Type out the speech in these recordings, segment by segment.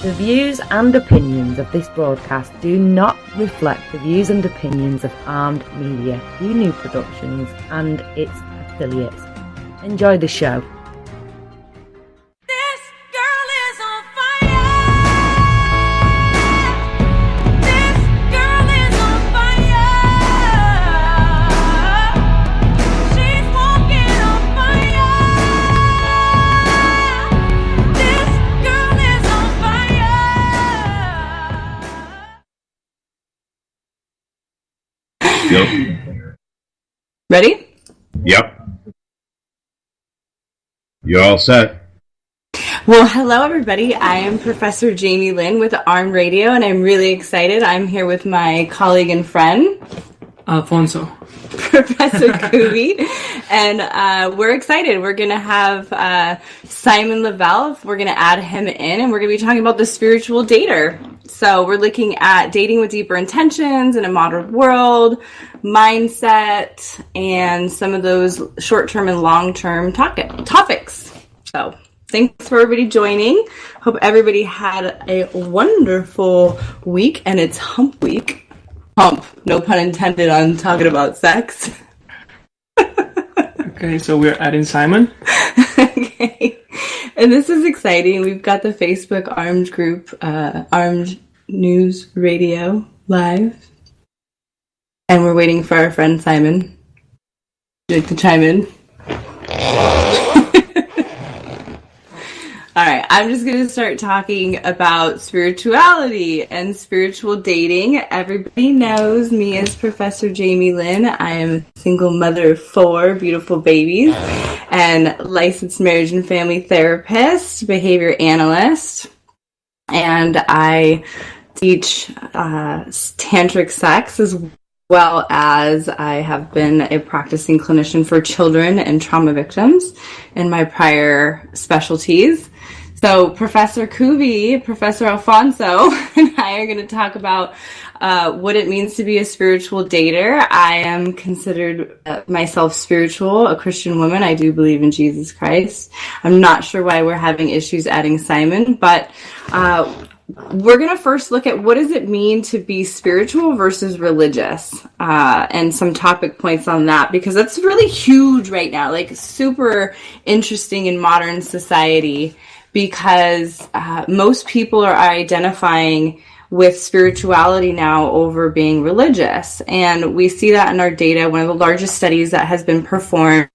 The views and opinions of this broadcast do not reflect the views and opinions of Armed Media, New Productions, and its affiliates. Enjoy the show. Yep. Ready? Yep. You're all set. Well, hello everybody. I am Professor Jamie Lynn with Armed Radio, and I'm really excited. I'm here with my colleague and friend, Alphonso. Professor Kubi, and we're excited. We're going to have Simon Lovel. We're going to add him in, and we're going to be talking about the spiritual dater. So we're looking at dating with deeper intentions in a modern world, mindset, and some of those short-term and long-term topics. So thanks for everybody joining. Hope everybody had a wonderful week, and it's hump week. Hump, no pun intended on talking about sex. Okay, so we're adding Simon. Okay. And this is exciting. We've got the Facebook Armed group, Armed News Radio Live. And we're waiting for our friend Simon. Would you like to chime in? All right, I'm just going to start talking about spirituality and spiritual dating. Everybody knows me as Professor Jamie Lynn. I am a single mother of 4 beautiful babies and licensed marriage and family therapist, behavior analyst, and I teach tantric sex as well as I have been a practicing clinician for children and trauma victims in my prior specialties. So Professor Kubi, Professor Alphonso, and I are going to talk about what it means to be a spiritual dater. I am considered myself spiritual, a Christian woman. I do believe in Jesus Christ. I'm not sure why we're having issues adding Simon, but we're going to first look at what does it mean to be spiritual versus religious, and some topic points on that, because that's really huge right now, like super interesting in modern society, because most people are identifying with spirituality now over being religious. And we see that in our data. One of the largest studies that has been performed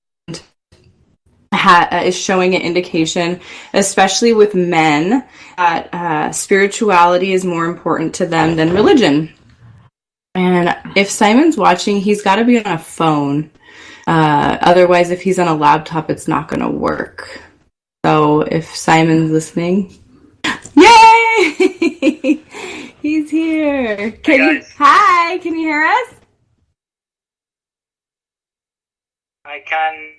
is showing an indication, especially with men, that spirituality is more important to them than religion. And if Simon's watching, he's got to be on a phone. Otherwise, if he's on a laptop, it's not going to work. So if Simon's listening, yay! He's here. Hi, can you hear us? I can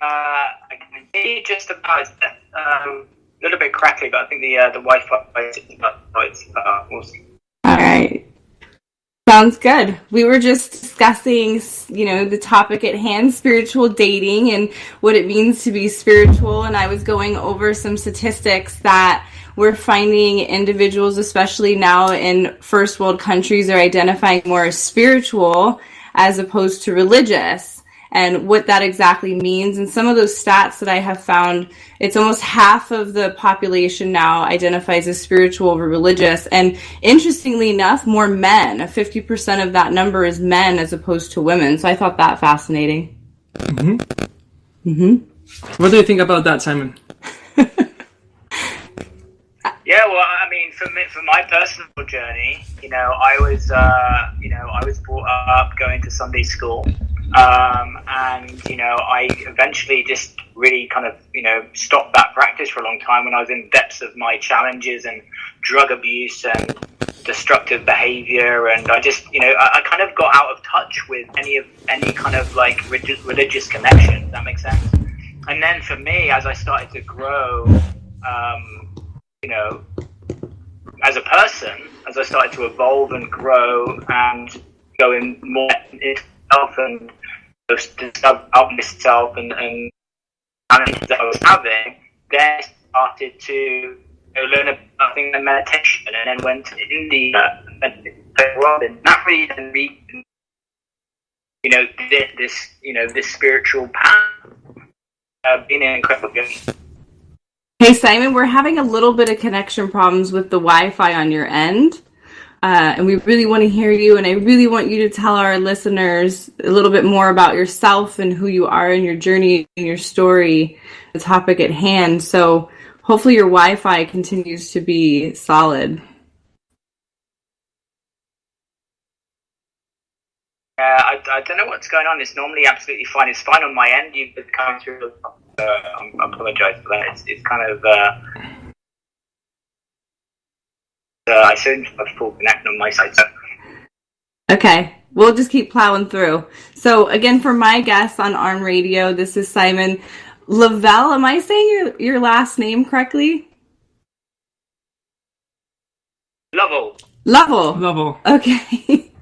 hear you just about. It's a little bit crackly, but I think the Wi-Fi is awesome. All right. Sounds good. We were just discussing, the topic at hand, spiritual dating and what it means to be spiritual. And I was going over some statistics that we're finding individuals, especially now in first world countries, are identifying more as spiritual as opposed to religious, and what that exactly means. And some of those stats that I have found, it's almost half of the population now identifies as spiritual over religious. And interestingly enough, more men, 50% of that number is men as opposed to women. So I thought that fascinating. What do you think about that, Simon? Yeah, well, I mean, for my personal journey, I was brought up going to Sunday school. And I eventually just really kind of, stopped that practice for a long time when I was in the depths of my challenges and drug abuse and destructive behavior. And I just, I kind of got out of touch with any kind of like religious connection. Does that make sense? And then for me, as I started to grow, as a person, as I started to evolve and grow and go in more into self and out myself and challenges that I was having, then I started to learn about things like meditation, and then went to India and that really then did this spiritual path. Been an incredible journey. Hey Simon, we're having a little bit of connection problems with the Wi-Fi on your end. And we really want to hear you, and I really want you to tell our listeners a little bit more about yourself and who you are and your journey and your story, the topic at hand. So hopefully your Wi-Fi continues to be solid. I don't know what's going on. It's normally absolutely fine. It's fine on my end. You've been coming through. I apologize for that. It's kind of... I seem to have full connection on my side. So. Okay, we'll just keep plowing through. So again, for my guests on ARM Radio, this is Simon Lovel. Am I saying your last name correctly? Lovel. Lovel. Okay.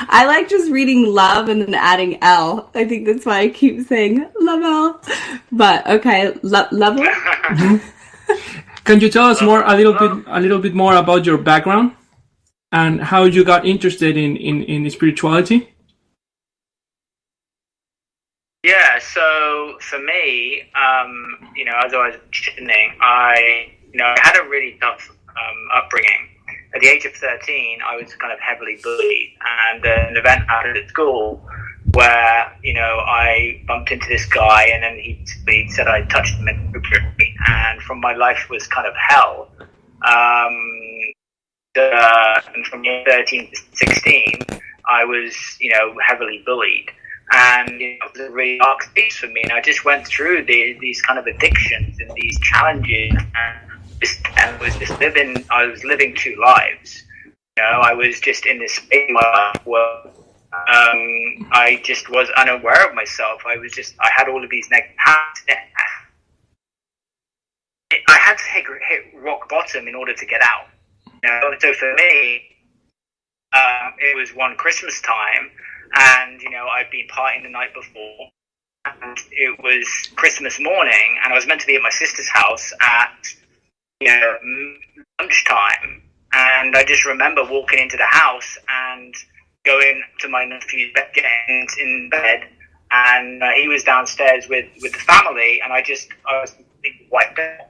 I like just reading love and then adding L. I think that's why I keep saying Lovel. But okay, Lovel. Can you tell us a little bit more about your background and how you got interested in spirituality? Yeah, so for me, as I was mentioning, I had a really tough upbringing. At the age of 13, I was kind of heavily bullied, and an event happened at school where, I bumped into this guy, and then he said I touched him inappropriately, and from my life was kind of hell. And from 13 to 16, I was, heavily bullied. And it was a really dark space for me, and I just went through these kind of addictions and these challenges, and I was living two lives. I was just in this space in my life where I just was unaware of myself. I had all of these negative habits. I had to hit rock bottom in order to get out. So for me, it was one Christmas time, and I'd been partying the night before, and it was Christmas morning, and I was meant to be at my sister's house at lunchtime, and I just remember walking into the house and going to my nephew's bed, getting in bed, and he was downstairs with the family, and I was completely wiped out.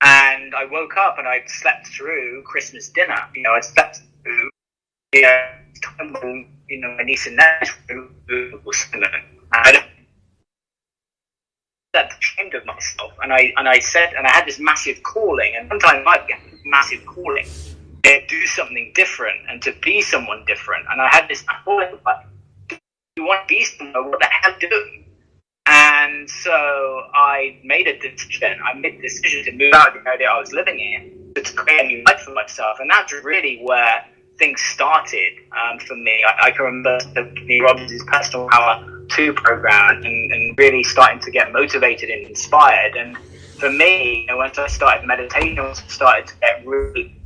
And I woke up and I'd slept through Christmas dinner. I'd slept through time when my niece and nephew were swimming. And I was ashamed of myself, and I said, and I had this massive calling, and sometimes I get massive calling to do something different and to be someone different. And I had this calling, like, you want to be someone? What the hell do? And so I made a decision. I made the decision to move out of the area I was living in to create a new life for myself, and that's really where things started for me. I can remember Robbins' Personal Power 2 program and really starting to get motivated and inspired. And for me, once I started meditating, once I started to get really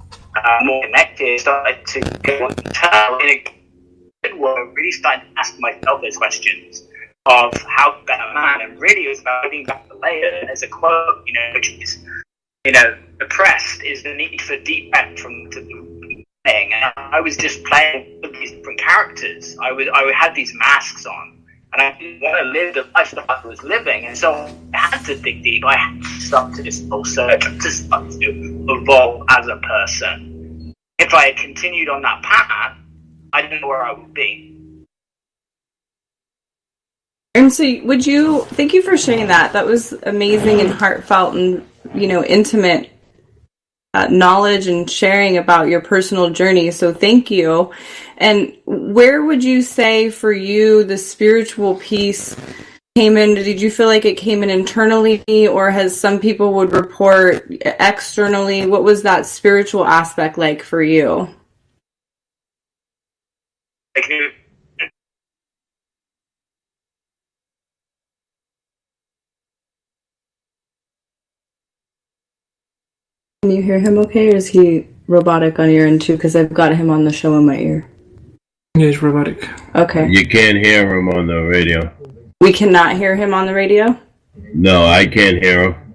more connected, started to get more internal in a good way, really started to ask myself those questions of how to be a better man. And really it was about getting back the layer. And there's a quote, which is, oppressed is the need for deep depth from the thing. And I was just playing with these different characters. I had these masks on, and I didn't want to live the life that I was living. And so I had to dig deep. I had to start to this whole search, to start to evolve as a person. If I had continued on that path, I didn't know where I would be. And so thank you for sharing that. That was amazing and heartfelt and, intimate knowledge and sharing about your personal journey. So thank you. And where would you say for you the spiritual piece came in? Did you feel like it came in internally, or has some people would report externally? What was that spiritual aspect like for you? Can you hear him okay, or is he robotic on your end too? Because I've got him on the show in my ear. Yeah, he's robotic. Okay. You can't hear him on the radio. We cannot hear him on the radio? No, I can't hear him.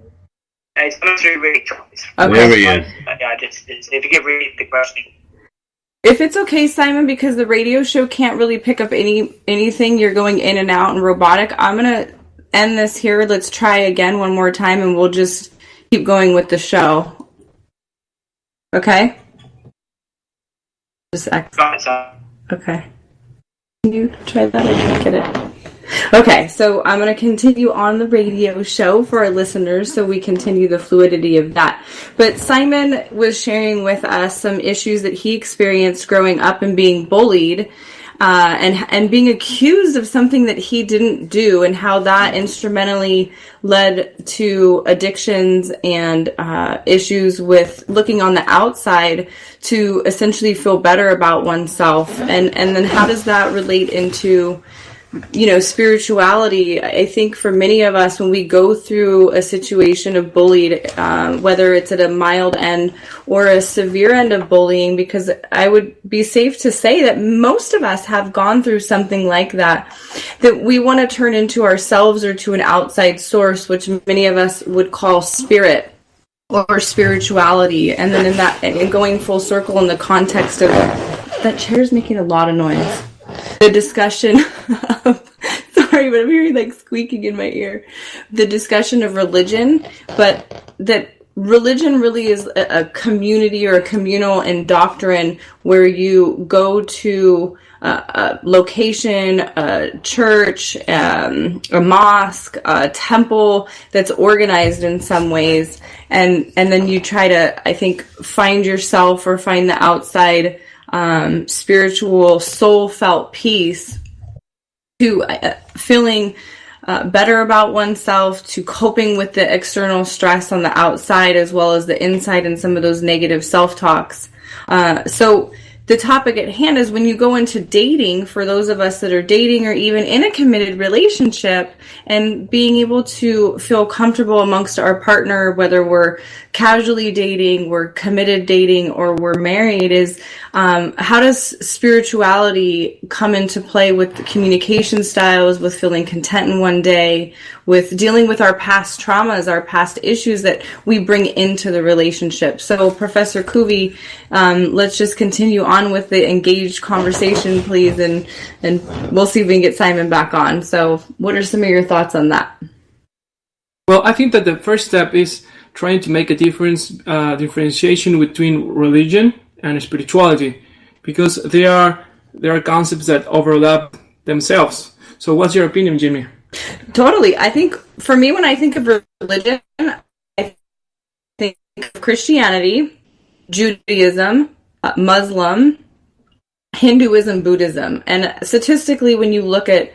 It's coming through really choice. Okay. There he is. Yeah, if you could read the question. If it's okay, Simon, because the radio show can't really pick up anything, you're going in and out and robotic, I'm going to end this here. Let's try again one more time, and we'll just keep going with the show. Okay? Just okay. Can you try that? I didn't get it. Okay, so I'm going to continue on the radio show for our listeners so we continue the fluidity of that. But Simon was sharing with us some issues that he experienced growing up and being bullied and being accused of something that he didn't do, and how that instrumentally led to addictions and issues with looking on the outside to essentially feel better about oneself. And then how does that relate into spirituality? I think for many of us, when we go through a situation of bullied, whether it's at a mild end or a severe end of bullying, because I would be safe to say that most of us have gone through something like that we want to turn into ourselves or to an outside source, which many of us would call spirit or spirituality. And then and going full circle in the context of that chair's making a lot of noise. The discussion of, sorry, but I'm hearing like squeaking in my ear. The discussion of religion, but that religion really is a community or a communal doctrine where you go to a location, a church, a mosque, a temple that's organized in some ways. And then you try to, I think, find yourself or find the outside spiritual soul felt peace to feeling better about oneself, to coping with the external stress on the outside as well as the inside and some of those negative self-talks. So the topic at hand is when you go into dating, for those of us that are dating or even in a committed relationship, and being able to feel comfortable amongst our partner, whether we're casually dating, we're committed dating, or we're married, is how does spirituality come into play with the communication styles, with feeling content in one day, with dealing with our past traumas, our past issues that we bring into the relationship. So Professor Kuvi, let's just continue on with the engaged conversation, please, and we'll see if we can get Simon back on. So what are some of your thoughts on that? Well, I think that the first step is trying to make a differentiation between religion and spirituality, because there are concepts that overlap themselves. So what's your opinion, Jimmy? Totally. I think for me, when I think of religion, I think of Christianity, Judaism, Muslim, Hinduism, Buddhism. And statistically, when you look at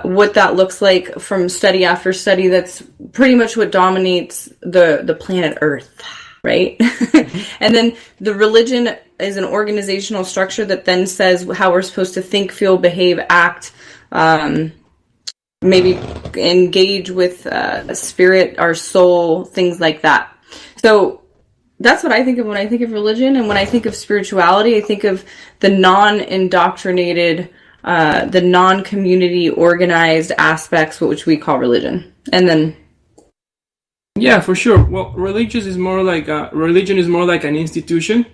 what that looks like from study after study, that's pretty much what dominates the planet Earth, right? And then the religion is an organizational structure that then says how we're supposed to think, feel, behave, act, maybe engage with spirit, our soul, things like that. So that's what I think of when I think of religion. And when I think of spirituality, I think of the non-indoctrinated, the non-community organized aspects, which we call religion. And then... Yeah, for sure. Well, religion is more like an institution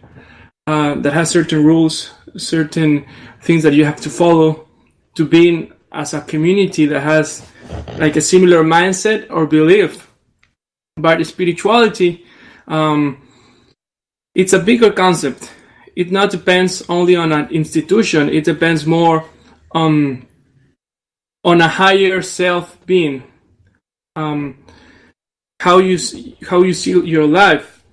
that has certain rules, certain things that you have to follow to be as a community that has like a similar mindset or belief. But spirituality, it's a bigger concept. It not depends only on an institution. It depends more on a higher self being. How you see your life,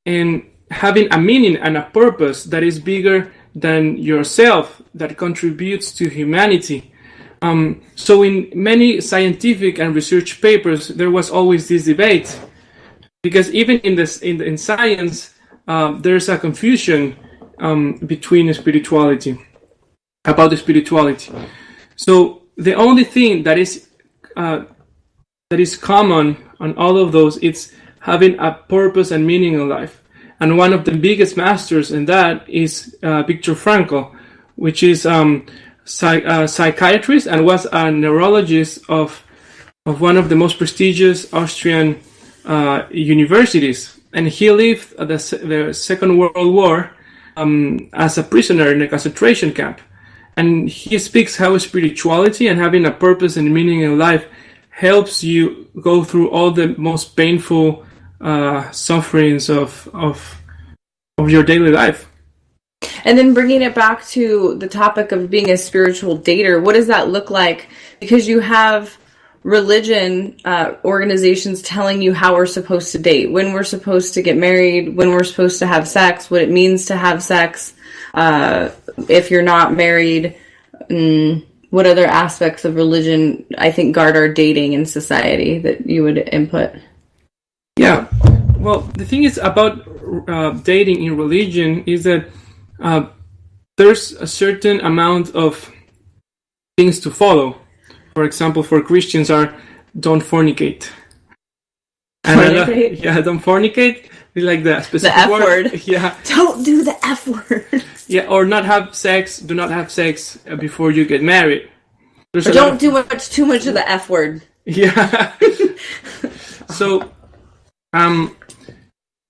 and having a meaning and a purpose that is bigger than yourself, that contributes to humanity. So in many scientific and research papers, there was always this debate, because even in science, there's a confusion between spirituality, about the spirituality. So the only thing that is common on all of those, it's having a purpose and meaning in life. And one of the biggest masters in that is Viktor Frankl, which is a psychiatrist and was a neurologist of one of the most prestigious Austrian universities, and he lived at the Second World War as a prisoner in a concentration camp. And he speaks how spirituality and having a purpose and meaning in life helps you go through all the most painful sufferings of your daily life. And then bringing it back to the topic of being a spiritual dater, what does that look like? Because you have religion organizations telling you how we're supposed to date, when we're supposed to get married, when we're supposed to have sex, what it means to have sex, if you're not married, what other aspects of religion, I think, guard our dating in society that you would input? Yeah. Well, the thing is about dating in religion is that there's a certain amount of things to follow. For example, for Christians don't fornicate. Fornicate? Don't fornicate. They like the specific F word. Yeah. Don't do the F word. Yeah, or not have sex. Do not have sex before you get married. Or don't do too much of the F word. Yeah. So,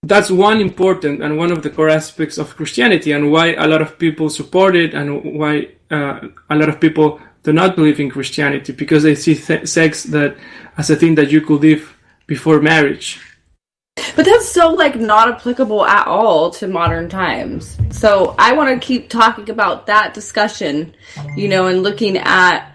that's one important and one of the core aspects of Christianity, and why a lot of people support it, and why a lot of people do not believe in Christianity, because they see sex as a thing that you could live before marriage. But that's so not applicable at all to modern times. So I want to keep talking about that discussion, and looking at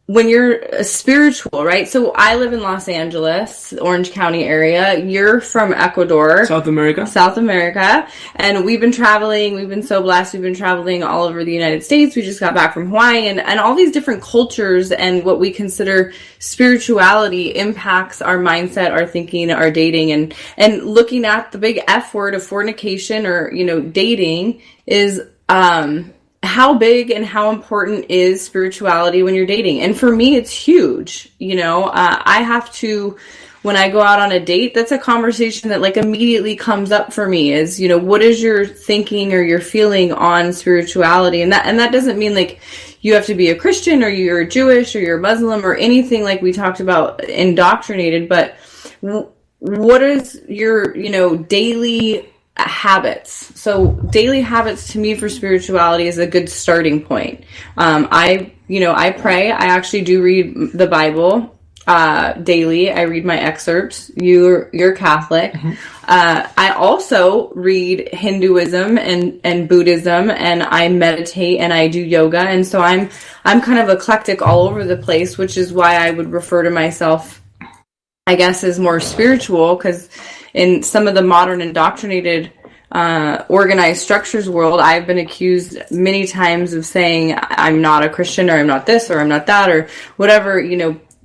when you're a spiritual, right? So I live in Los Angeles, Orange County area. You're from Ecuador. South America. And we've been traveling. We've been so blessed. We've been traveling all over the United States. We just got back from Hawaii, and all these different cultures and what we consider spirituality impacts our mindset, our thinking, our dating, and looking at the big F word of fornication or, dating is, how big and how important is spirituality when you're dating? And for me, it's huge. I have to, when I go out on a date, that's a conversation that immediately comes up for me is, what is your thinking or your feeling on spirituality? And that doesn't mean you have to be a Christian or you're Jewish or you're Muslim or anything like we talked about indoctrinated, but what is your, daily habits? So daily habits to me for spirituality is a good starting point. I pray. I actually do read the Bible daily. I read my excerpts. You're Catholic. Mm-hmm. I also read Hinduism and Buddhism, and I meditate and I do yoga. And so I'm kind of eclectic all over the place, which is why I would refer to myself, I guess, as more spiritual, because in some of the modern indoctrinated organized structures world, I've been accused many times of saying I'm not a Christian, or I'm not this, or I'm not that, or whatever,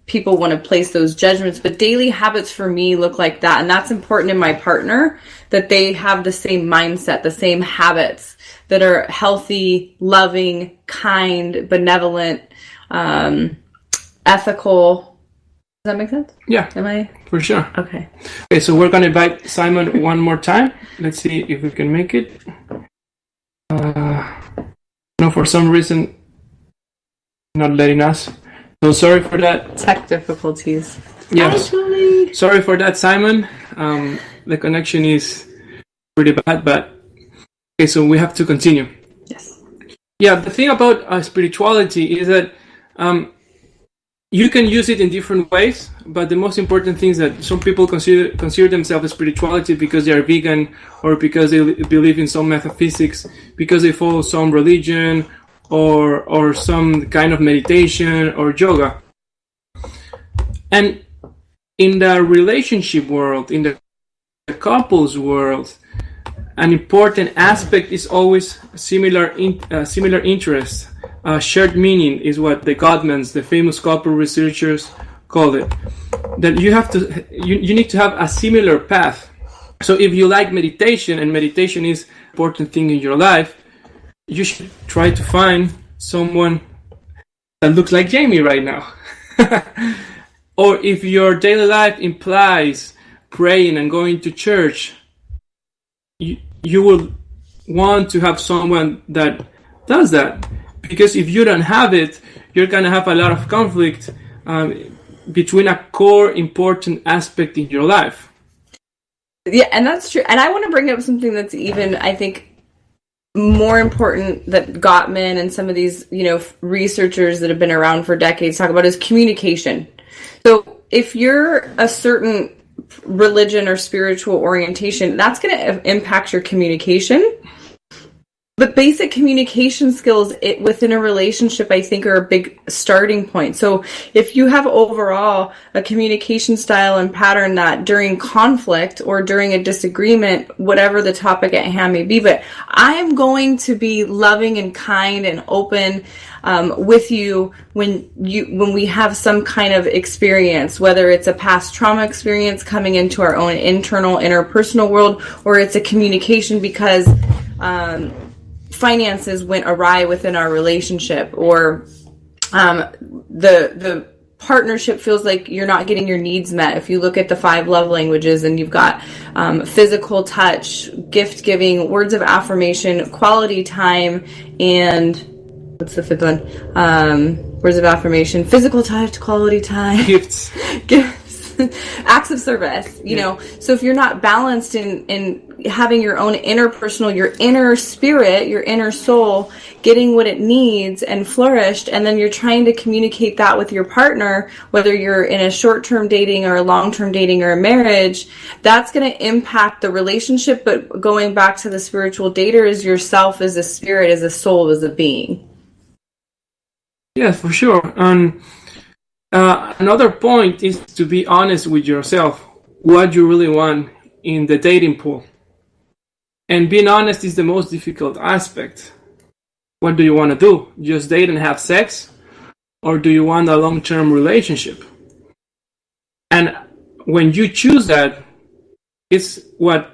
people want to place those judgments. But daily habits for me look like that. And that's important in my partner, that they have the same mindset, the same habits that are healthy, loving, kind, benevolent, ethical. Does that make sense? Yeah. Am I? For sure. Okay. Okay, so we're going to invite Simon one more time. Let's see if we can make it. No, for some reason, not letting us. So sorry for that. Tech difficulties. Yes. Actually. Sorry for that, Simon. The connection is pretty bad, but okay, so we have to continue. Yes. Yeah, the thing about spirituality is that you can use it in different ways, but the most important thing is that some people consider themselves as spirituality because they are vegan, or because they believe in some metaphysics, because they follow some religion, or some kind of meditation or yoga. And in the relationship world, in the couples world, an important aspect is always similar interests. Shared meaning is what the Gottmans, the famous couple researchers, call it. That you need to have a similar path. So if you like meditation, and meditation is an important thing in your life, you should try to find someone that looks like Jamie right now. Or if your daily life implies praying and going to church, you will want to have someone that does that. Because if you don't have it, you're going to have a lot of conflict between a core important aspect in your life. Yeah, and that's true. And I want to bring up something that's even, I think, more important that Gottman and some of these, researchers that have been around for decades talk about is communication. So if you're a certain religion or spiritual orientation, that's going to impact your communication. But basic communication skills within a relationship, I think, are a big starting point. So if you have overall a communication style and pattern that during conflict or during a disagreement, whatever the topic at hand may be, but I'm going to be loving and kind and open with you when we have some kind of experience, whether it's a past trauma experience coming into our own internal interpersonal world, or it's a communication because finances went awry within our relationship, or the partnership feels like you're not getting your needs met. If you look at the 5 love languages, and you've got physical touch, gift giving, words of affirmation, quality time, and what's the 5th one? Words of affirmation, physical touch, quality time, Gifts. acts of service, so if you're not balanced in having your own interpersonal, your inner spirit, your inner soul getting what it needs and flourished, and then you're trying to communicate that with your partner, whether you're in a short-term dating or a long-term dating or a marriage, that's going to impact the relationship. But going back to the spiritual dater, is yourself as a spirit, as a soul, as a being. Yeah, for sure. And another point is to be honest with yourself, what you really want in the dating pool. And being honest is the most difficult aspect. What do you want to do? Just date and have sex? Or do you want a long-term relationship? And when you choose that, it's what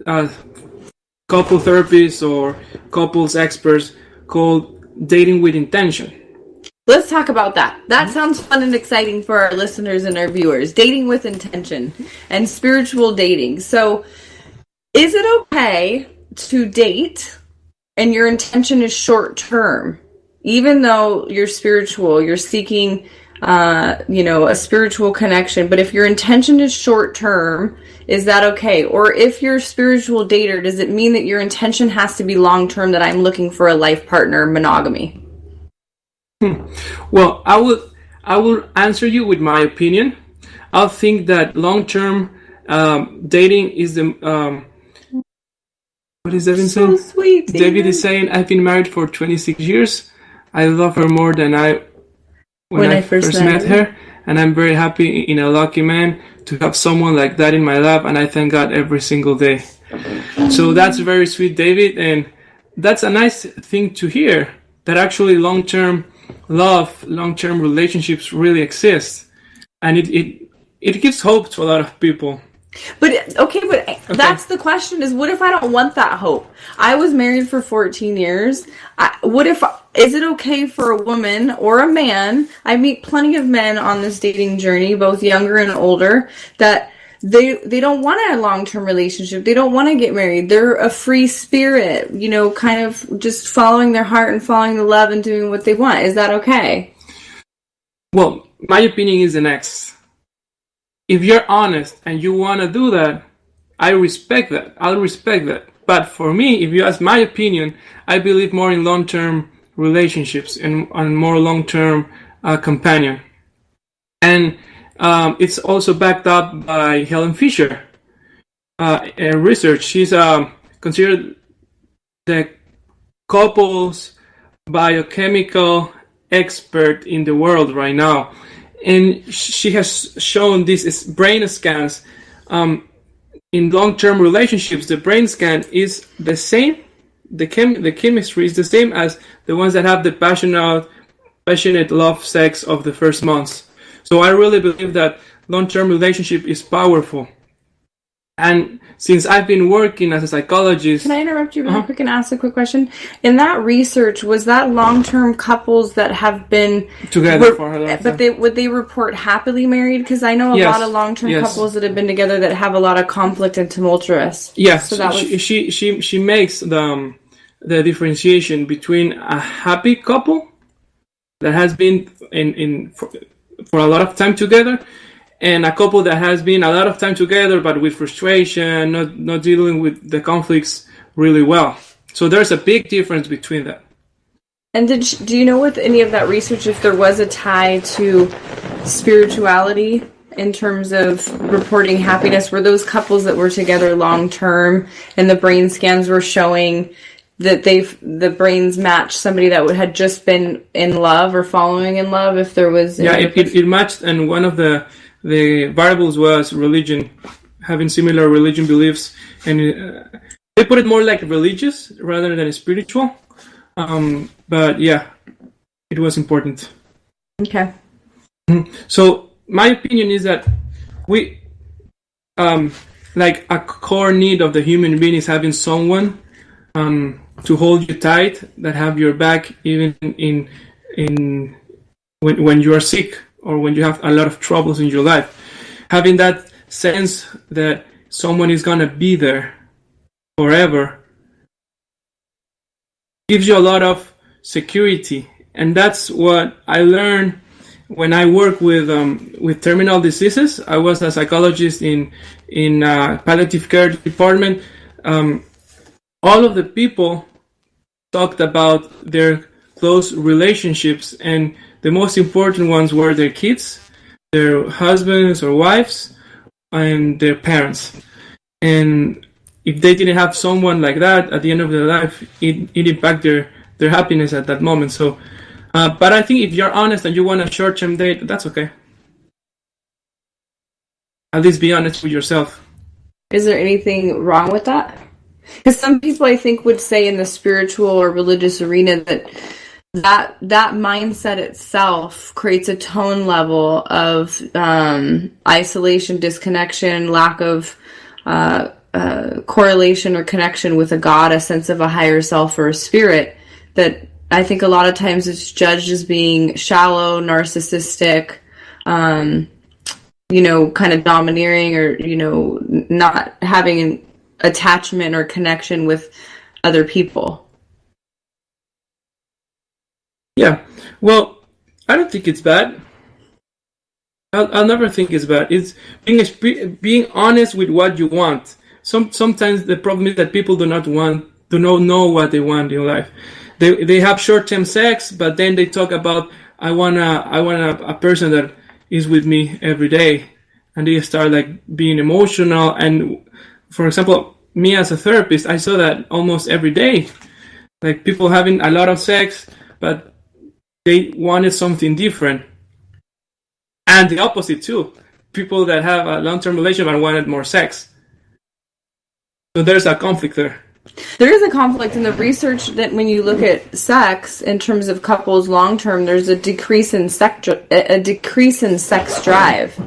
couple therapists or couples experts call dating with intention. Let's talk about that. That sounds fun and exciting for our listeners and our viewers. Dating with intention and spiritual dating. So, is it okay to date and your intention is short term? Even though you're spiritual, you're seeking, a spiritual connection. But if your intention is short term, is that okay? Or if you're a spiritual dater, does it mean that your intention has to be long term, that I'm looking for a life partner, monogamy? Well, I will answer you with my opinion. I think that long-term dating is the what is Devin saying? So sweet, David is saying, I've been married for 26 years. I love her more than when I first met her, and I'm very happy in a lucky man to have someone like that in my life, and I thank God every single day. So that's very sweet, David, and that's a nice thing to hear, that actually long-term love, long-term relationships really exist, and it gives hope to a lot of people. But that's the question, is what if I don't want that hope? I was married for 14 years. Is it okay for a woman or a man? I meet plenty of men on this dating journey, both younger and older, that they don't want a long-term relationship. They don't want to get married. They're a free spirit, kind of just following their heart and following the love and doing what they want. Is that okay? Well, my opinion is the next. If you're honest and you want to do that, I respect that. I'll respect that. But for me, if you ask my opinion, I believe more in long-term relationships and on more long-term companion. And it's also backed up by Helen Fisher research. She's considered the couples biochemical expert in the world right now. And she has shown these brain scans. In long-term relationships, the brain scan is the same. The chemistry is the same as the ones that have the passionate love sex of the first months. So I really believe that long-term relationship is powerful. And since I've been working as a psychologist... Can I interrupt you real quick and ask a quick question? In that research, was that long-term couples that have been... together for a long time? But would they report happily married? Because I know a lot of long-term couples that have been together that have a lot of conflict and tumultuous. Yes, so that was... she makes the differentiation between a happy couple that has been for a lot of time together, and a couple that has been a lot of time together but with frustration, not dealing with the conflicts really well. So there's a big difference between that. And do you know with any of that research if there was a tie to spirituality in terms of reporting happiness? Were those couples that were together long term and the brain scans were showing that the brains matched somebody that had just been in love or following in love? If there was it matched, and one of the variables was religion, having similar religion beliefs, and they put it more like religious rather than spiritual. But yeah, it was important. Okay. So my opinion is that we, like a core need of the human being is having someone to hold you tight, that have your back even in when you are sick or when you have a lot of troubles in your life. Having that sense that someone is gonna be there forever gives you a lot of security, and that's what I learned when I work with terminal diseases. I was a psychologist in palliative care department. All of the people talked about their close relationships, and the most important ones were their kids, their husbands or wives, and their parents. And if they didn't have someone like that at the end of their life, it impacted their happiness at that moment. So, but I think if you're honest and you want a short-term date, that's okay. At least be honest with yourself. Is there anything wrong with that? Because some people, I think, would say in the spiritual or religious arena that mindset itself creates a tone level of isolation, disconnection, lack of correlation or connection with a God, a sense of a higher self or a spirit, that I think a lot of times it's judged as being shallow, narcissistic, kind of domineering, or, not having an attachment or connection with other people. Yeah, well, I don't think it's bad. I'll never think it's bad. It's being honest with what you want. Sometimes the problem is that people do not know what they want in life. They have short-term sex, but then they talk about I want a person that is with me every day, and they start like being emotional. And for example, me as a therapist, I saw that almost every day, like people having a lot of sex, but they wanted something different. And the opposite too. People that have a long-term relationship and wanted more sex. So there's a conflict there. There is a conflict in the research that when you look at sex in terms of couples long-term, there's a decrease in sex drive.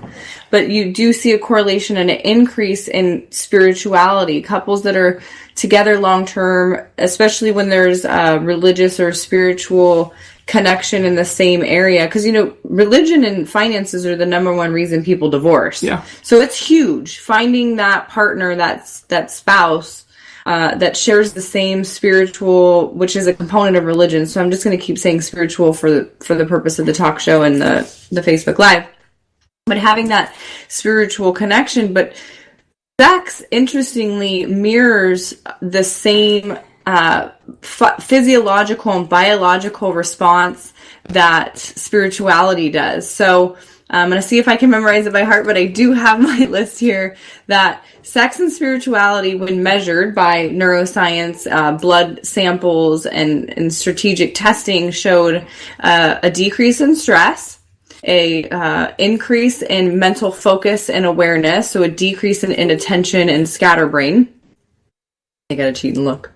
But you do see a correlation and an increase in spirituality. Couples that are together long-term, especially when there's religious or spiritual connection in the same area, because religion and finances are the number one reason people divorce. Yeah. So it's huge finding that partner, that spouse that shares the same spiritual, which is a component of religion. So I'm just going to keep saying spiritual for the purpose of the talk show and the Facebook Live, but having that spiritual connection. But sex, interestingly, mirrors the same physiological and biological response that spirituality does. So I'm going to see if I can memorize it by heart, but I do have my list here that sex and spirituality, when measured by neuroscience, blood samples, and strategic testing, showed a decrease in stress, a increase in mental focus and awareness, so a decrease in inattention and scatterbrain. I gotta cheat and look.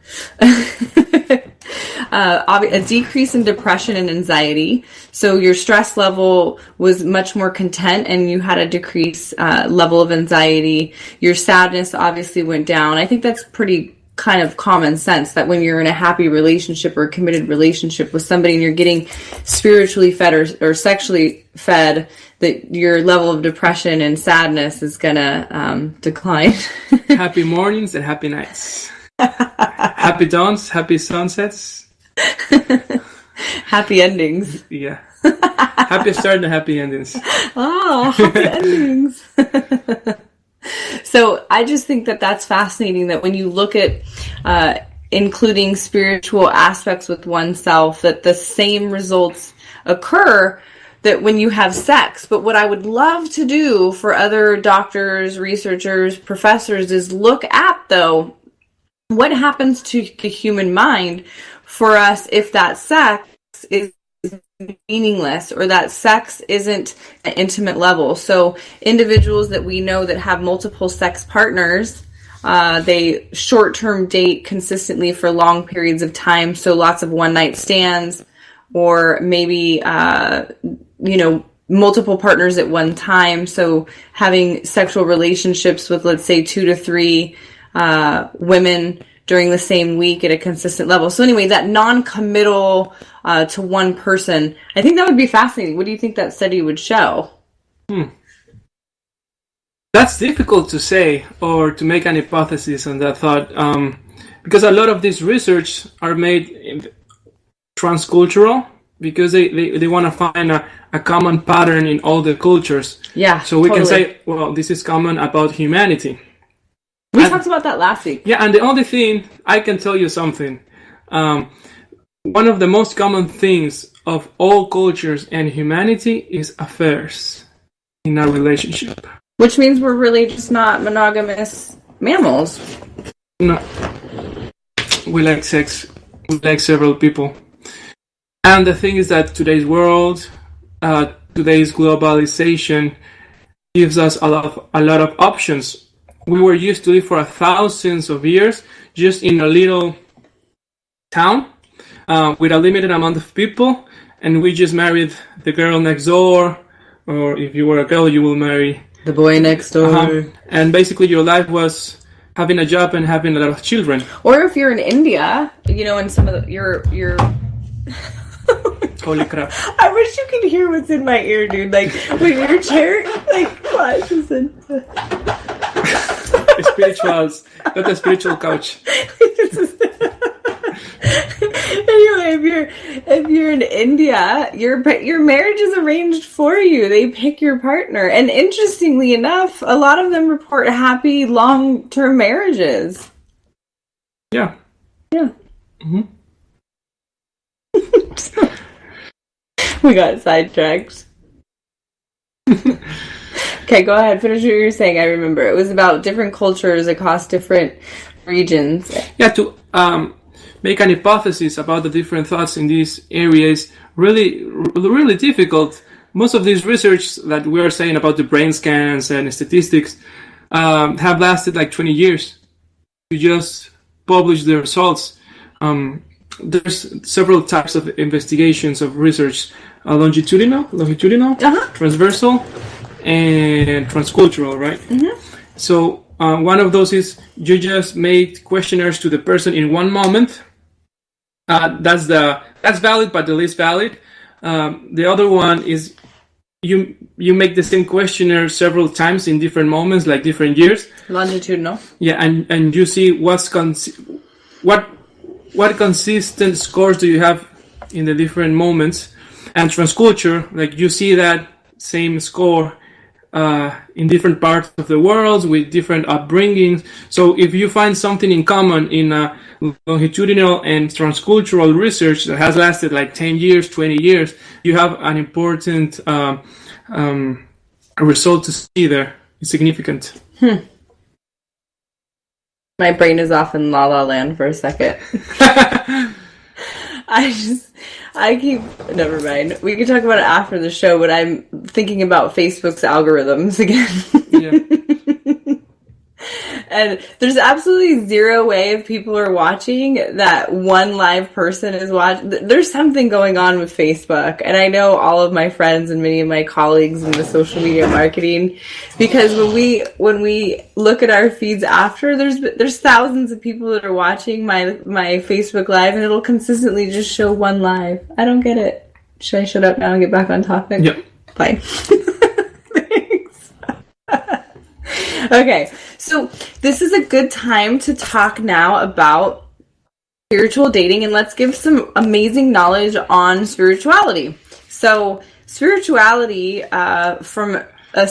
A decrease in depression and anxiety. So your stress level was much more content and you had a decreased level of anxiety. Your sadness obviously went down. I think that's pretty kind of common sense, that when you're in a happy relationship or a committed relationship with somebody and you're getting spiritually fed or sexually fed, that your level of depression and sadness is gonna decline. Happy mornings and happy nights. Happy dawns, happy sunsets. Happy endings. Yeah. Happy start and happy endings. Oh, happy endings. So I just think that that's fascinating that when you look at including spiritual aspects with oneself, that the same results occur that when you have sex. But what I would love to do for other doctors, researchers, professors is look at, though, what happens to the human mind for us if that sex is meaningless or that sex isn't an intimate level. So individuals that we know that have multiple sex partners, they short-term date consistently for long periods of time, so lots of one-night stands, or maybe multiple partners at one time, so having sexual relationships with, let's say, 2 to 3 women during the same week at a consistent level. So anyway, that non-committal to one person, I think that would be fascinating. What do you think that study would show? That's difficult to say or to make an hypothesis on that thought, because a lot of this research are made transcultural, because they want to find a common pattern in all the cultures. Yeah, so we totally. can say, well, this is common about humanity. We talked about that last week. Yeah, and the only thing, I can tell you something. One of the most common things of all cultures and humanity is affairs in a relationship. Which means we're really just not monogamous mammals. No. We like sex. We like several people. And the thing is that today's world, today's globalization gives us a lot of options. We were used to live for thousands of years just in a little town with a limited amount of people, and we just married the girl next door, or if you were a girl, you will marry the boy next door. And basically your life was having a job and having a lot of children. Or if you're in India, in some of your Holy crap. I wish you could hear what's in my ear, dude. Like, when your chair, what? Listen. Spirituals. Not a spiritual couch. Anyway, if you're in India, your marriage is arranged for you. They pick your partner, and interestingly enough, a lot of them report happy long-term marriages. Yeah. Mm-hmm. We got sidetracked. Okay, go ahead. Finish what you were saying. I remember it was about different cultures across different regions. Yeah, to make an hypothesis about the different thoughts in these areas really, really difficult. Most of these research that we are saying about the brain scans and statistics have lasted like 20 years to just publish the results. There's several types of investigations of research: longitudinal, transversal, and transcultural, right? Mm-hmm. So one of those is you just make questionnaires to the person in one moment. That's valid, but the least valid. The other one is you make the same questionnaire several times in different moments, like different years. Longitudinal. Yeah, and you see what consistent scores do you have in the different moments. And transculture, like you see that same score in different parts of the world with different upbringings. So if you find something in common in longitudinal and transcultural research that has lasted like 10 years, 20 years, you have an important result to see there. It's significant. My brain is off in La La Land for a second. Never mind. We can talk about it after the show, but I'm thinking about Facebook's algorithms again. Yeah. And there's absolutely zero way if people are watching that one live person is watching. There's something going on with Facebook. And I know all of my friends and many of my colleagues in the social media marketing, because when we look at our feeds after, there's thousands of people that are watching my Facebook live, and it'll consistently just show one live. I don't get it. Should I shut up now and get back on topic? Yep. Fine. Thanks. Okay, so this is a good time to talk now about spiritual dating, and let's give some amazing knowledge on spirituality. So spirituality from a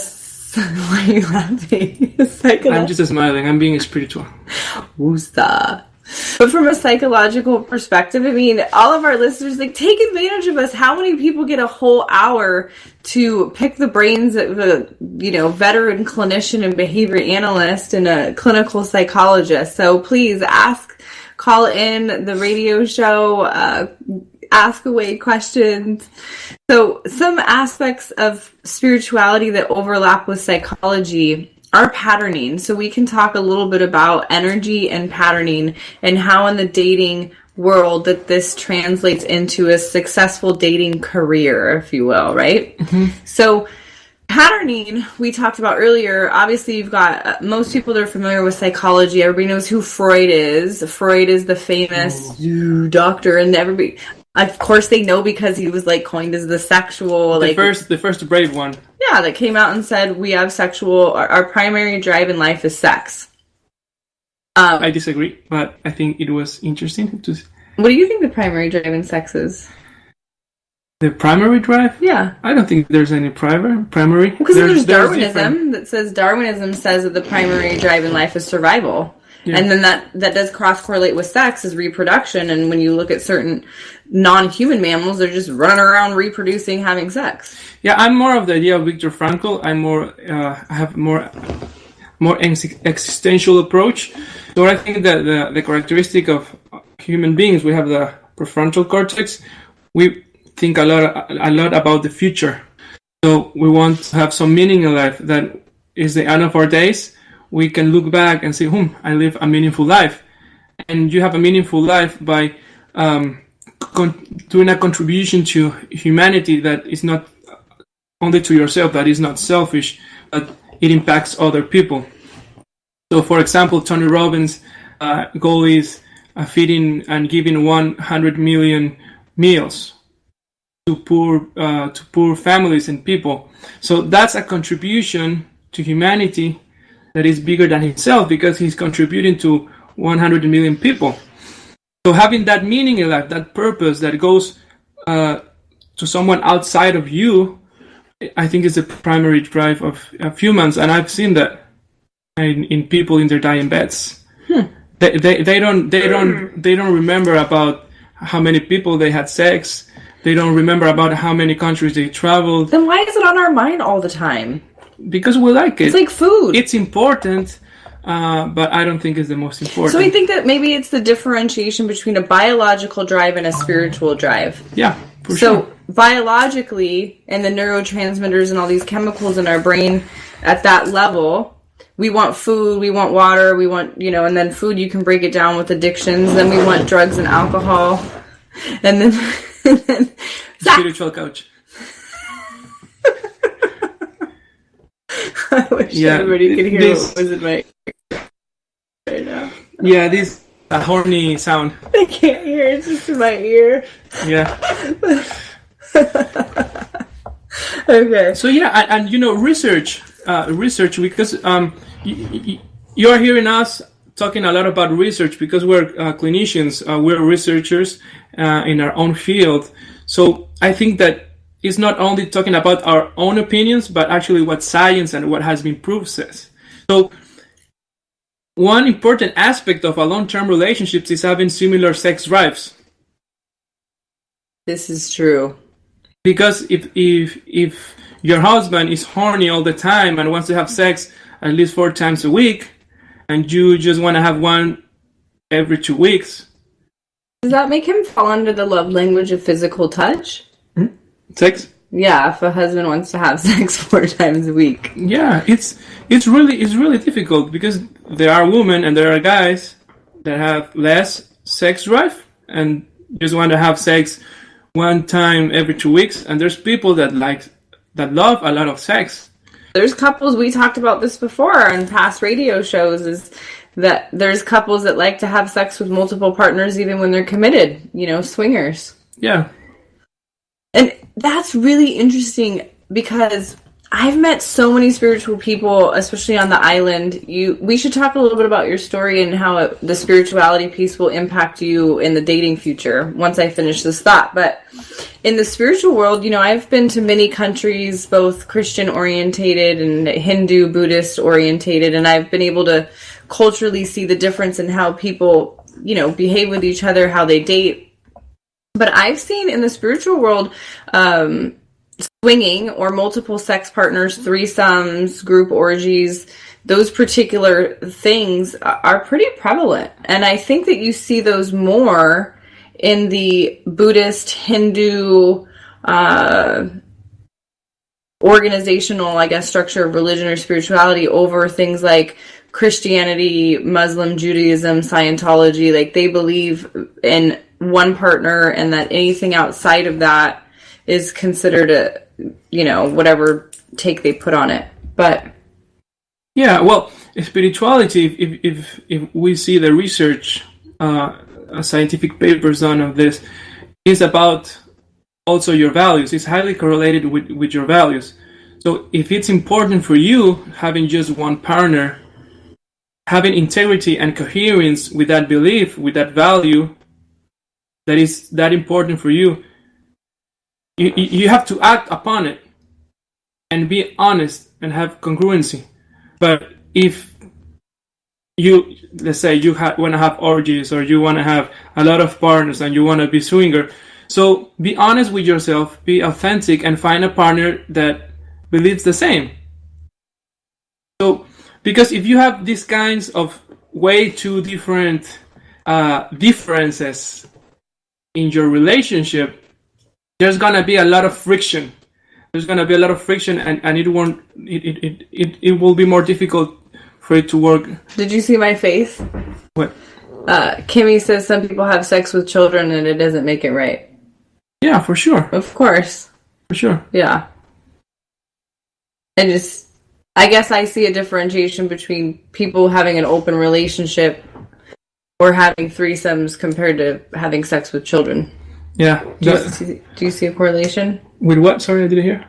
why are you laughing? I'm just smiling. I'm being spiritual. Who's that? But from a psychological perspective, I mean, all of our listeners, like, take advantage of us. How many people get a whole hour to pick the brains of a, veteran clinician and behavior analyst and a clinical psychologist? So please call in the radio show, ask away questions. So some aspects of spirituality that overlap with psychology are patterning. So we can talk a little bit about energy and patterning and how in the dating world that this translates into a successful dating career, if you will, right? Mm-hmm. So patterning, we talked about earlier. Obviously, you've got most people that are familiar with psychology. Everybody knows who Freud is. Freud is the famous doctor, and everybody, of course, they know because he was like coined as the sexual, the first brave one. Yeah, that came out and said we have our primary drive in life is sex. I disagree, but I think it was interesting. What do you think the primary drive in sex is? The primary drive? Yeah. I don't think there's any primary. Because there's Darwinism Darwinism says that the primary drive in life is survival. Yeah. And then that does cross-correlate with sex as reproduction. And when you look at certain non-human mammals, they're just running around reproducing, having sex. Yeah, I'm more of the idea of Viktor Frankl. I have more existential approach. So I think that the characteristic of human beings, we have the prefrontal cortex. We think a lot about the future. So we want to have some meaning in life. That is the end of our days. We can look back and say, I live a meaningful life. And you have a meaningful life by doing a contribution to humanity that is not only to yourself, that is not selfish, but it impacts other people. So, for example, Tony Robbins' goal is feeding and giving 100 million meals to poor families and people. So that's a contribution to humanity that is bigger than himself, because he's contributing to 100 million people. So having that meaning in life, that purpose that goes to someone outside of you, I think is the primary drive of humans, and I've seen that in people in their dying beds. They don't remember about how many people they had sex. They don't remember about how many countries they traveled. Then why is it on our mind all the time? Because we like it. It's like food. It's important, but I don't think it's the most important. So I think that maybe it's the differentiation between a biological drive and a spiritual drive. Yeah, for sure. So biologically, and the neurotransmitters and all these chemicals in our brain at that level, we want food, we want water, we want, and then food, you can break it down with addictions. Then we want drugs and alcohol. And then spiritual coach. I wish everybody could hear what was in my ear right now. Yeah, this a horny sound. I can't hear, it's just in my ear. Yeah. Okay. So and research, because you're hearing us talking a lot about research because we're clinicians, we're researchers in our own field. So I think that it's not only talking about our own opinions, but actually what science and what has been proved says. So one important aspect of a long-term relationships is having similar sex drives. This is true. Because if your husband is horny all the time and wants to have sex at least 4 times a week, and you just want to have one every 2 weeks. Does that make him fall under the love language of physical touch? Sex? Yeah, if a husband wants to have sex 4 times a week. Yeah, it's really difficult because there are women and there are guys that have less sex drive and just want to have sex 1 time every 2 weeks, and there's people that love a lot of sex. There's couples, we talked about this before on past radio shows, is that there's couples that like to have sex with multiple partners even when they're committed, swingers. Yeah. And that's really interesting because I've met so many spiritual people, especially on the island. We should talk a little bit about your story and how the spirituality piece will impact you in the dating future once I finish this thought. But in the spiritual world, I've been to many countries, both Christian orientated and Hindu, Buddhist orientated, and I've been able to culturally see the difference in how people, behave with each other, how they date. But I've seen in the spiritual world, swinging or multiple sex partners, threesomes, group orgies, those particular things are pretty prevalent. And I think that you see those more in the Buddhist, Hindu, organizational, I guess, structure of religion or spirituality over things like Christianity, Muslim, Judaism, Scientology. Like, they believe in one partner, and that anything outside of that is considered whatever take they put on it. But yeah, well, spirituality, if we see the research, scientific papers done of this, is about also your values. It's highly correlated with your values. So if it's important for you having just one partner, having integrity and coherence with that belief, with that value, that is that important for you, you have to act upon it and be honest and have congruency. But if you, let's say you want to have orgies, or you want to have a lot of partners and you want to be swinger, so be honest with yourself, be authentic, and find a partner that believes the same. So, because if you have these kinds of way too different differences in your relationship, there's gonna be a lot of friction. There's gonna be a lot of friction, and it will be more difficult for it to work. Did you see my face? What? Kimmy says some people have sex with children and it doesn't make it right. Yeah, for sure. Of course. For sure. Yeah. I guess I see a differentiation between people having an open relationship or having threesomes compared to having sex with children. Yeah. Do you see a correlation? With what? Sorry, I didn't hear.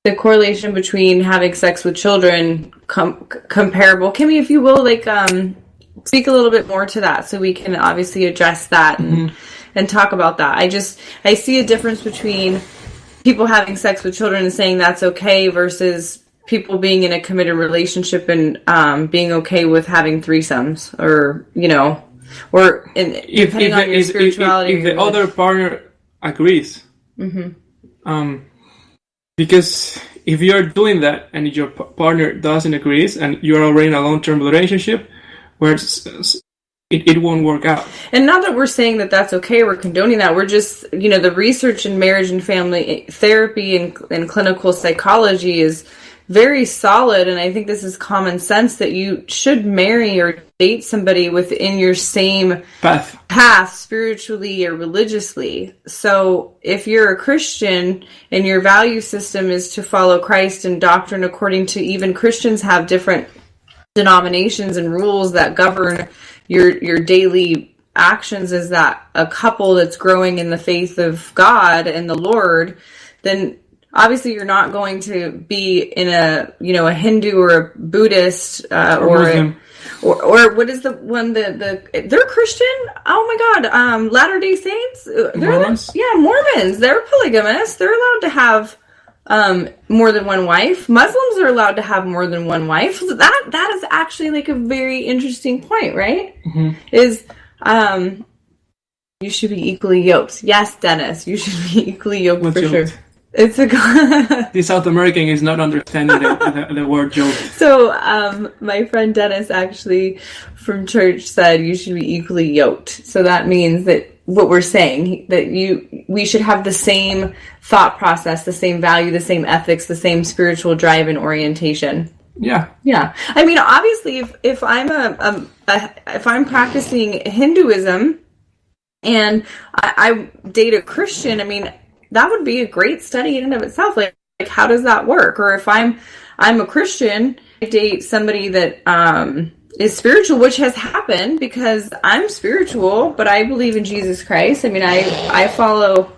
The correlation between having sex with children comparable. Kimmy, if you will, speak a little bit more to that so we can obviously address that and talk about that. I see a difference between people having sex with children and saying that's okay versus people being in a committed relationship and being okay with having threesomes, or depending on your spirituality. If the other partner agrees. Because if you're doing that and your partner doesn't agree, and you're already in a long-term relationship where it won't work out. And not that we're saying that that's okay, we're condoning that. We're just, the research in marriage and family therapy and clinical psychology is very solid, and I think this is common sense that you should marry or date somebody within your same path spiritually or religiously. So if you're a Christian and your value system is to follow Christ and doctrine according to, even Christians have different denominations and rules that govern your daily actions as that a couple that's growing in the faith of God and the Lord, then obviousobviously you're not going to be in a Hindu or a Buddhist or what is the one they're Christian? Oh my God, Latter-day Saints? Mormons? Mormons. They're polygamous. They're allowed to have more than one wife. Muslims are allowed to have more than one wife. So that is actually like a very interesting point, right? Is you should be equally yoked. Yes, Dennis, you should be equally yoked. What's for yoked? Sure. It's a the South American is not understanding the word joke. So my friend Dennis actually from church said you should be equally yoked. So that means that what we're saying, that we should have the same thought process, the same value, the same ethics, the same spiritual drive and orientation. Yeah. I mean, obviously, if I'm if I'm practicing Hinduism and I date a Christian, I mean, that would be a great study in and of itself. Like how does that work? Or if I'm a Christian, I date somebody that is spiritual, which has happened because I'm spiritual, but I believe in Jesus Christ. I mean, I follow.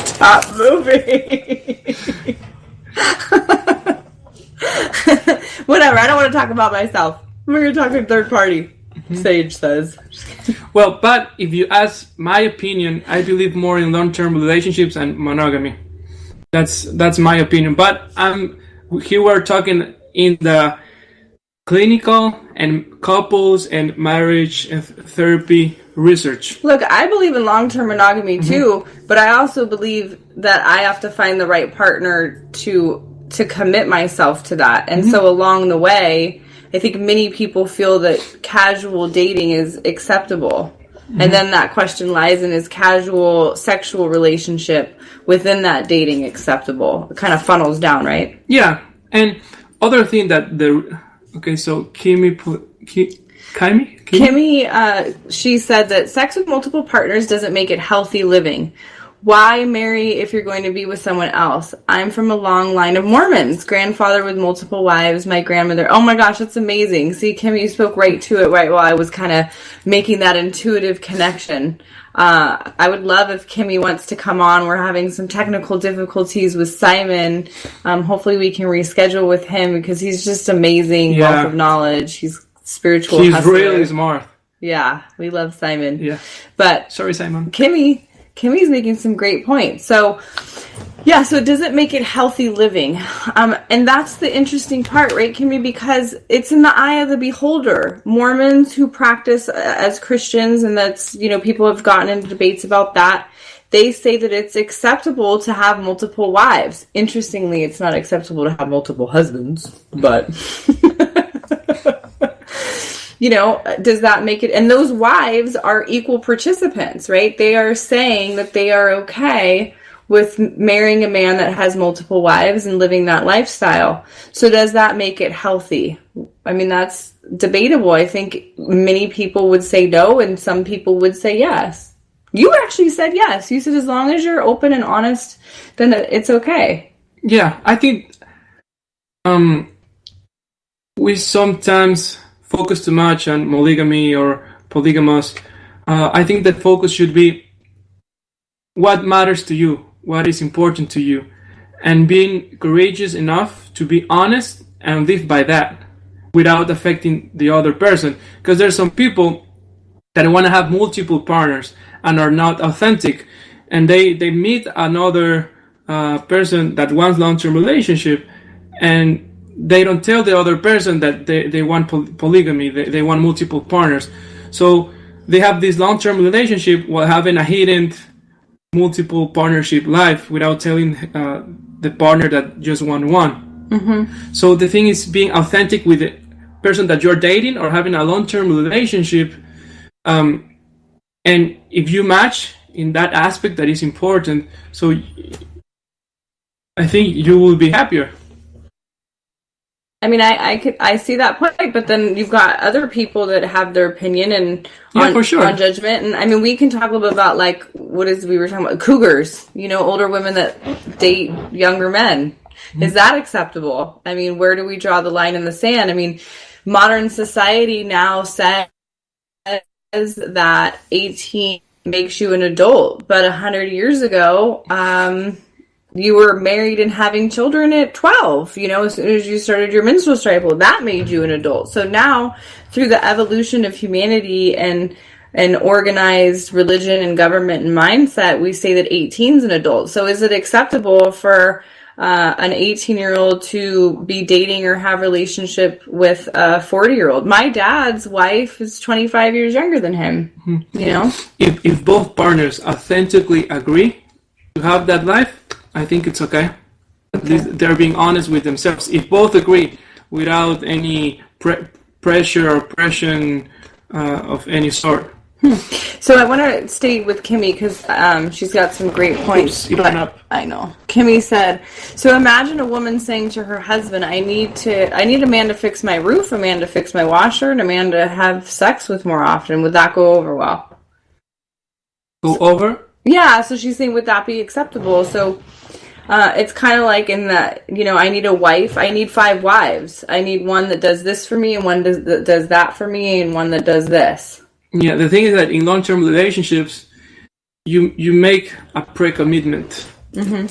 Stop moving. Whatever. I don't want to talk about myself. We're going to talk to third party. Sage says. Well, but if you ask my opinion, I believe more in long-term relationships and monogamy. That's my opinion. But here we're talking in the clinical and couples and marriage and therapy research. Look, I believe in long-term monogamy too, but I also believe that I have to find the right partner to commit myself to that. And so along the way, I think many people feel that casual dating is acceptable. And then that question lies in, is casual sexual relationship within that dating acceptable? It kind of funnels down, right? Yeah. And other thing that so Kimmy, she said that sex with multiple partners doesn't make it healthy living. Why marry if you're going to be with someone else? I'm from a long line of Mormons. Grandfather with multiple wives, my grandmother. Oh my gosh, that's amazing. See, Kimmy, you spoke right to it right while I was kind of making that intuitive connection. I would love if Kimmy wants to come on. We're having some technical difficulties with Simon. Hopefully we can reschedule with him because he's just amazing, wealth of knowledge. He's spiritual. He's hustler. really smart. Yeah, we love Simon. Yeah. But sorry, Simon. Kimmy's making some great points. So it doesn't make it healthy living. And that's the interesting part, right, Kimmy? Because it's in the eye of the beholder. Mormons who practice as Christians, and that's, people have gotten into debates about that. They say that it's acceptable to have multiple wives. Interestingly, it's not acceptable to have multiple husbands, but... does that make it? And those wives are equal participants, right? They are saying that they are okay with marrying a man that has multiple wives and living that lifestyle. So does that make it healthy? I mean, that's debatable. I think many people would say no, and some people would say yes. You actually said yes. You said as long as you're open and honest, then it's okay. Yeah, I think we sometimes focus too much on monogamy or polygamous. I think that focus should be what matters to you, what is important to you, and being courageous enough to be honest and live by that without affecting the other person. Because there's some people that want to have multiple partners and are not authentic, and they meet another person that wants long-term relationship, and they don't tell the other person that they want polygamy, they want multiple partners. So they have this long-term relationship while having a hidden multiple partnership life without telling the partner that just want one. Mm-hmm. So the thing is being authentic with the person that you're dating or having a long-term relationship. And if you match in that aspect, that is important. So I think you will be happier. I mean, I see that point, but then you've got other people that have their opinion and on judgment. And I mean, we can talk a little bit about we were talking about cougars, older women that date younger men. Mm-hmm. Is that acceptable? I mean, where do we draw the line in the sand? I mean, modern society now says that 18 makes you an adult, but 100 years ago, you were married and having children at 12, as soon as you started your menstrual cycle, that made you an adult. So now, through the evolution of humanity and organized religion and government and mindset, we say that 18 is an adult. So is it acceptable for an 18-year-old to be dating or have a relationship with a 40-year-old? My dad's wife is 25 years younger than him, If both partners authentically agree to have that life, I think it's okay. At least they're being honest with themselves. If both agree without any pressure or pression of any sort. So I want to stay with Kimmy because she's got some great points. I know. Kimmy said, so imagine a woman saying to her husband, I need a man to fix my roof, a man to fix my washer, and a man to have sex with more often. Would that go over well? Go over? Yeah, so she's saying, would that be acceptable? So it's kind of like in that, I need a wife. I need 5 wives. I need one that does this for me and one that does that for me and one that does this. Yeah, the thing is that in long-term relationships, you make a pre-commitment. Mm-hmm.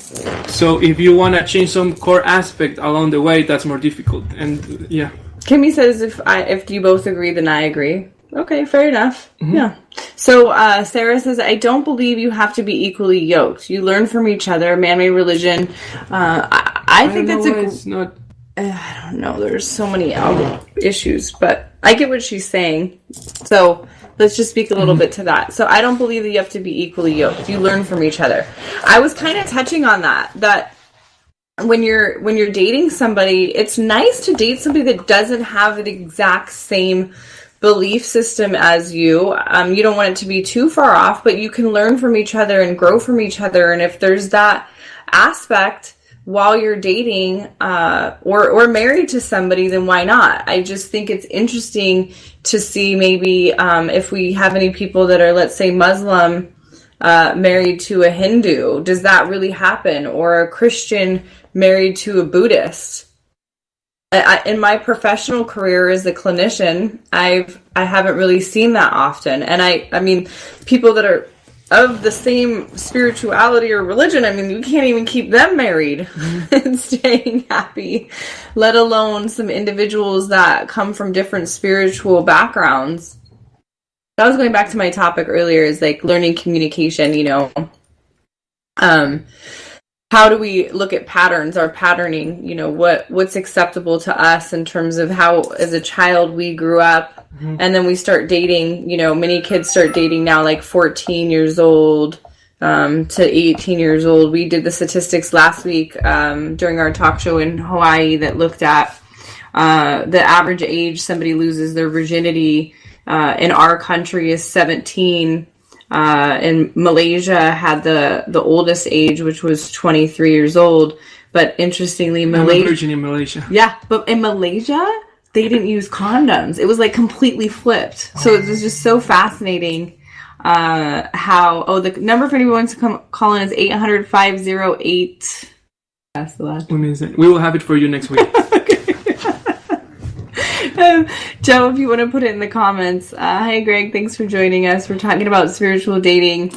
So if you want to change some core aspect along the way, that's more difficult. And yeah. Kimmy says if you both agree, then I agree. Okay, fair enough. Yeah. So Sarah says, I don't believe you have to be equally yoked. You learn from each other. Man-made religion. I think that's it's not. I don't know. There's so many issues, but I get what she's saying. So let's just speak a little bit to that. So I don't believe that you have to be equally yoked. You learn from each other. I was kind of touching on that when you're dating somebody, it's nice to date somebody that doesn't have the exact same belief system as you. You don't want it to be too far off, but you can learn from each other and grow from each other. And if there's that aspect while you're dating or married to somebody, then why not? I just think it's interesting to see maybe if we have any people that are, let's say, Muslim married to a Hindu. Does that really happen? Or a Christian married to a Buddhist? In my professional career as a clinician, I haven't really seen that often. And I mean, people that are of the same spirituality or religion, I mean, you can't even keep them married and staying happy, let alone some individuals that come from different spiritual backgrounds. I was going back to my topic earlier, is like learning communication, you know. How do we look at patterns, our patterning, you know, what's acceptable to us in terms of how, as a child, we grew up. And then we start dating, you know, many kids start dating now like 14 years old to 18 years old. We did the statistics last week during our talk show in Hawaii that looked at the average age somebody loses their virginity in our country is 17. And Malaysia had the oldest age, which was 23 years old. But interestingly, virgin in Malaysia. Yeah, but in Malaysia, they didn't use condoms. It was like completely flipped. So it was just so fascinating how, the number for anyone wants to call in is 800-508. That's the last one. Amazing. We will have it for you next week. Joe, if you want to put it in the comments. Hi, Greg. Thanks for joining us. We're talking about spiritual dating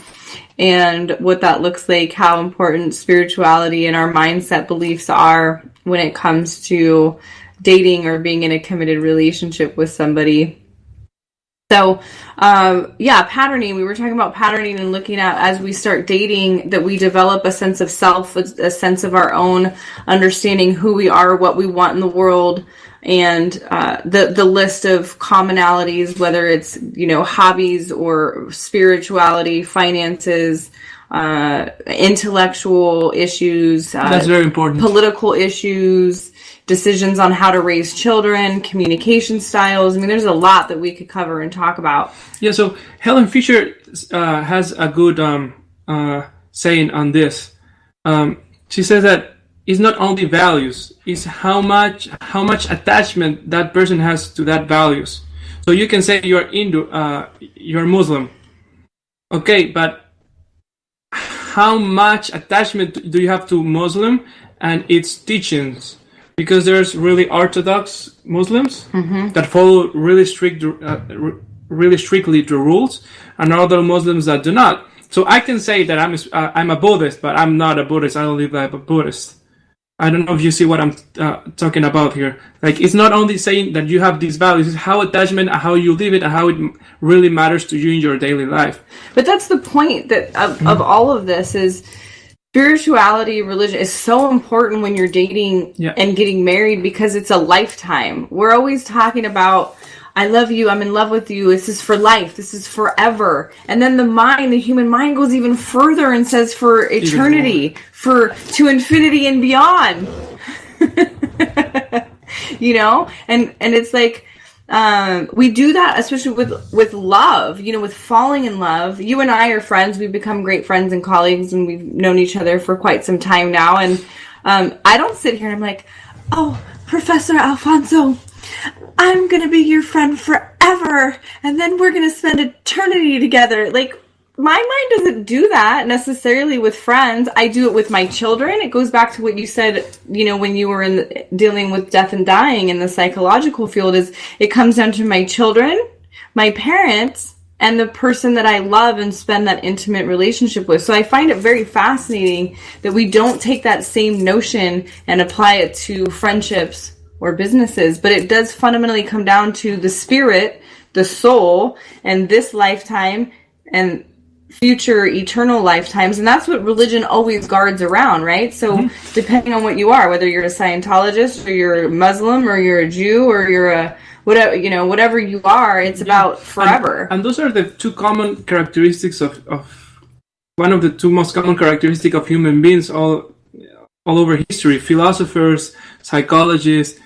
and what that looks like, how important spirituality and our mindset beliefs are when it comes to dating or being in a committed relationship with somebody. So, patterning. We were talking about patterning and looking at, as we start dating, that we develop a sense of self, a sense of our own understanding who we are, what we want in the world, and the list of commonalities, whether it's, you know, hobbies or spirituality, finances, intellectual issues. That's very important. Political issues, decisions on how to raise children, communication styles. I mean, there's a lot that we could cover and talk about. Yeah, so Helen Fisher has a good saying on this. She says that it's not only values, it's how much attachment that person has to that values. So you can say you're Hindu, you're Muslim. Okay, but how much attachment do you have to Muslim and its teachings? Because there's really Orthodox Muslims that follow really strictly the rules, and other Muslims that do not. So I can say that I'm a Buddhist, but I'm not a Buddhist. I don't live like a Buddhist. I don't know if you see what I'm talking about here. Like, it's not only saying that you have these values, it's how attachment, how you live it, and how it really matters to you in your daily life. But that's the point that of all of this is spirituality, religion is so important when you're dating and getting married, because it's a lifetime. We're always talking about, I love you, I'm in love with you, this is for life, this is forever. And then the human mind goes even further and says for eternity, to infinity and beyond. You know? And it's like, we do that, especially with love, you know, with falling in love. You and I are friends. We've become great friends and colleagues, and we've known each other for quite some time now. And I don't sit here and I'm like, oh, Professor Alphonso, I'm going to be your friend forever, and then we're going to spend eternity together. Like, my mind doesn't do that necessarily with friends. I do it with my children. It goes back to what you said, you know, when you were dealing with death and dying in the psychological field, is it comes down to my children, my parents, and the person that I love and spend that intimate relationship with. So I find it very fascinating that we don't take that same notion and apply it to friendships or businesses, but it does fundamentally come down to the spirit the soul and this lifetime and future eternal lifetimes, and that's what religion always guards around, right? So depending on what you are, whether you're a Scientologist or you're a Muslim or you're a Jew or you're a whatever, whatever you are, it's about forever. And those are the two common characteristics of one of the two most common characteristics of human beings all over history. Philosophers, psychologists,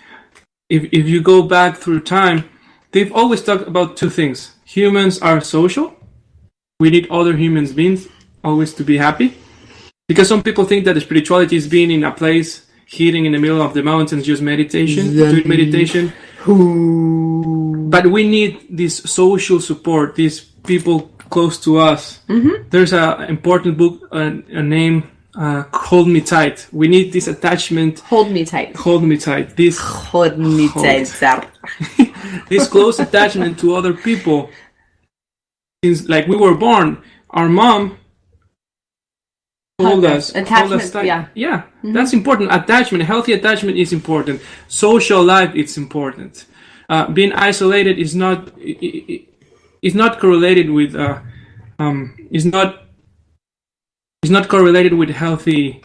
if you go back through time, they've always talked about two things. Humans are social. We need other human beings always to be happy. Because some people think that the spirituality is being in a place, hidden in the middle of the mountains, just doing meditation. But we need this social support, these people close to us. There's an important book, a name, Hold Me Tight. We need this attachment. Hold me tight. Hold me tight. This Hold me tight. this close attachment to other people. Since like we were born, our mom told us attachment. That's important. Attachment, healthy attachment is important. Social life is important. Being isolated is not correlated with is not correlated with healthy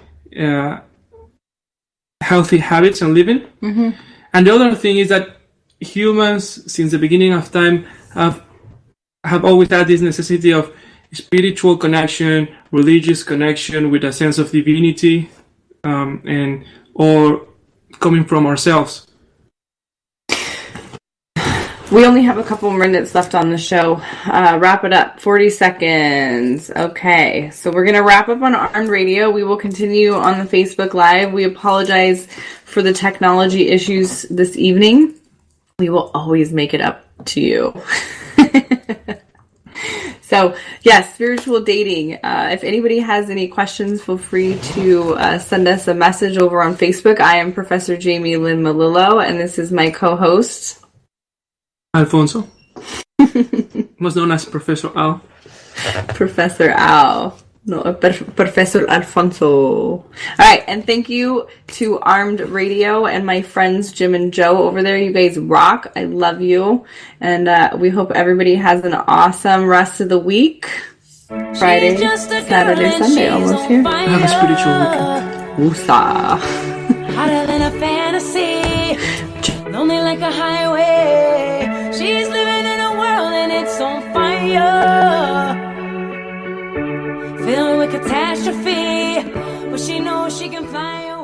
habits and living. And the other thing is that humans, since the beginning of time, have always had this necessity of spiritual connection, religious connection with a sense of divinity, or coming from ourselves. We only have a couple minutes left on the show. Wrap it up. 40 seconds. Okay, so we're going to wrap up on Armed Radio. We will continue on the Facebook Live. We apologize for the technology issues this evening. We will always make it up to you. So, yes, spiritual dating. If anybody has any questions, feel free to send us a message over on Facebook. I am Professor Jamie Lynn Malillo, and this is my co-host, Alphonso, most known as Professor Al. Professor Al. No, Professor Alfonso. All right, and thank you to Armed Radio and my friends Jim and Joe over there. You guys rock. I love you. And we hope everybody has an awesome rest of the week. Friday, Saturday, Sunday, almost here. Have a spiritual weekend. Woosah. Hotter than a fantasy, lonely like a highway. She's living in a world and it's on fire, filled with catastrophe, but she knows she can fly away.